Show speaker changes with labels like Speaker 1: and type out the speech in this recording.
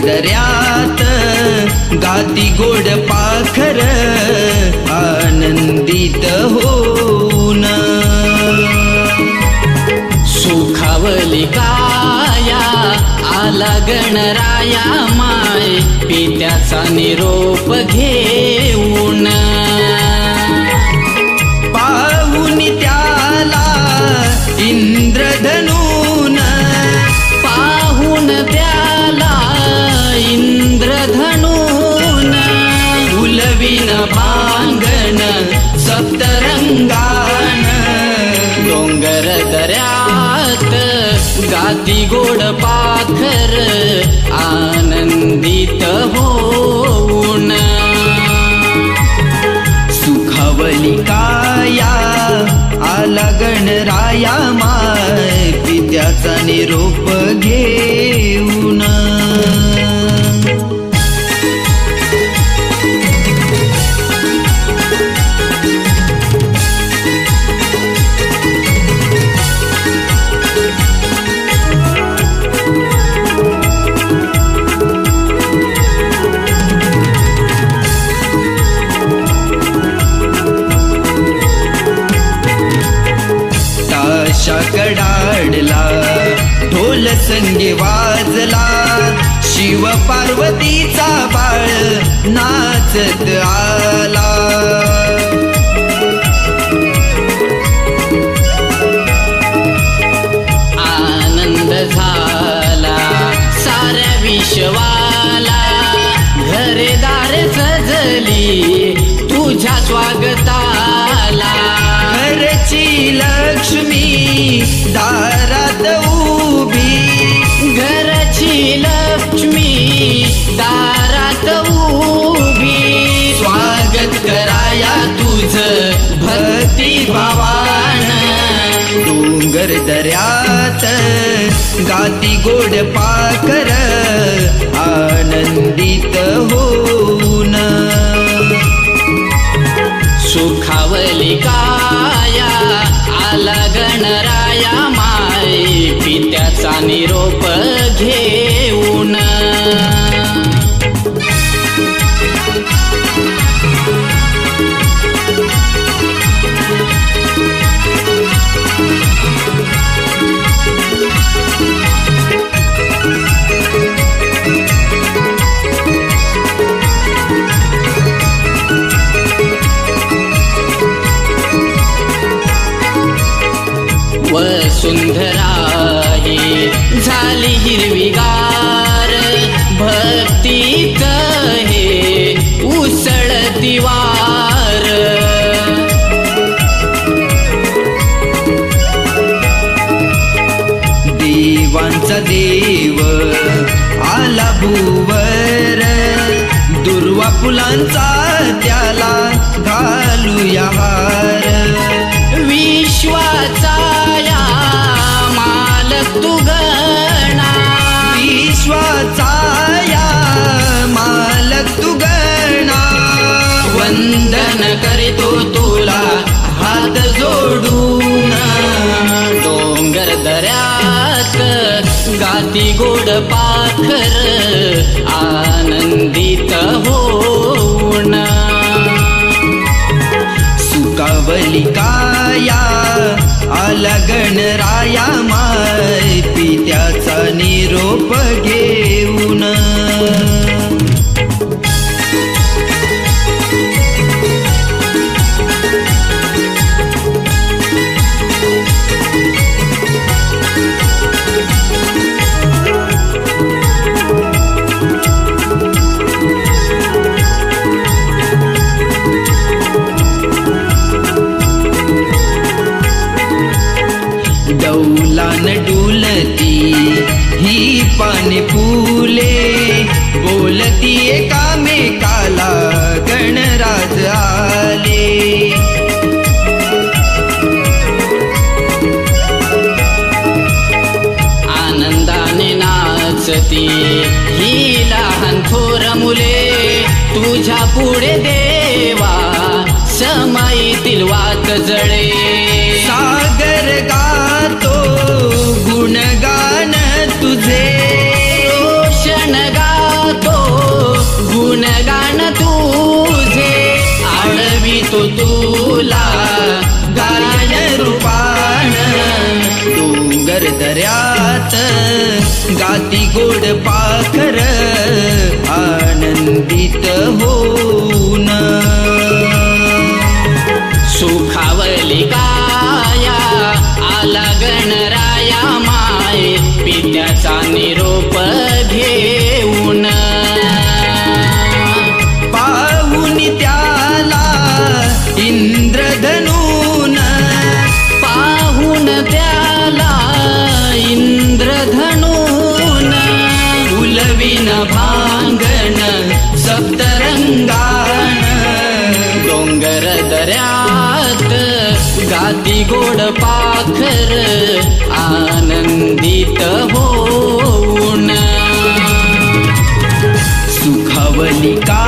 Speaker 1: दर्यात गाती गोड पाखर आनंदित होऊन.
Speaker 2: सुखावली काया आला गणराया माय पित्याचा निरोप घेऊन.
Speaker 1: पाहून त्याला इंद्रधनून
Speaker 2: पाहून त्याला इंद्रधनून
Speaker 1: फुलविन बांगण सप्तरंगान.
Speaker 2: डोंगर दऱ्यात गाती गोड पाखर आनंदित होऊन.
Speaker 1: सुखावली काया आला गणराया माय पित्याचा निरोप घेऊन. कडाडला ढोल संगे वाजला शिव पार्वतीचा बाळ नाचत आला.
Speaker 2: आनंद झाला साऱ्या विश्वाला घरदार सजली तुझ्या स्वागताला.
Speaker 1: घरची लक्ष्मी दारात उभी
Speaker 2: घरची लक्ष्मी दारात उभी
Speaker 1: स्वागत कराया तुझ भक्ती भावान. डोंगर दऱ्यात गाती गोड पाखर आनंदित होऊन.
Speaker 2: सुखावली काया आला गणराया माय पित्याचा निरोप घेऊन. वसुंधरा ही झाली हिरवीगार भक्तीत हे उसळती वार.
Speaker 1: देवांचा देव आला भुवर दुर्वा फुलांचा त्याला घालूया हार.
Speaker 2: विश्वाचा या मालक तू गणा
Speaker 1: विश्वाचा या मालक तू गणा. वंदन करीतो तुला हात जोडून.
Speaker 2: डोंगर दऱ्यात गाती गोड पाखर आनंदित होऊन.
Speaker 1: सुखावली काया आला गणराया माय पित्याचा निरोप घेऊन. डौलान डुलती ही पाने फुले बोलती एकामेकाला गणराज आले.
Speaker 2: आनंदाने नाचती ही लहान थोर मुले तुझ्या पुढे देवा समाईतील वात जळे.
Speaker 1: सागर गातो गुणगान तुझे
Speaker 2: रोशन गा तुला गायन रूपान
Speaker 1: डोंगर दऱ्यात गाती गोड पाखर आनंदित होऊन
Speaker 2: सुखावली काया आला गणराया माय पित्याचा निरोप घेऊन
Speaker 1: पाहून त्याला इंद्रधनून
Speaker 2: पाहून त्याला इंद्रधनून
Speaker 1: फुलविन भांगण सप्तरंगान
Speaker 2: डोंगर दऱ्यात गाती गोड पाखर आनंदित होऊन
Speaker 1: सुखावली का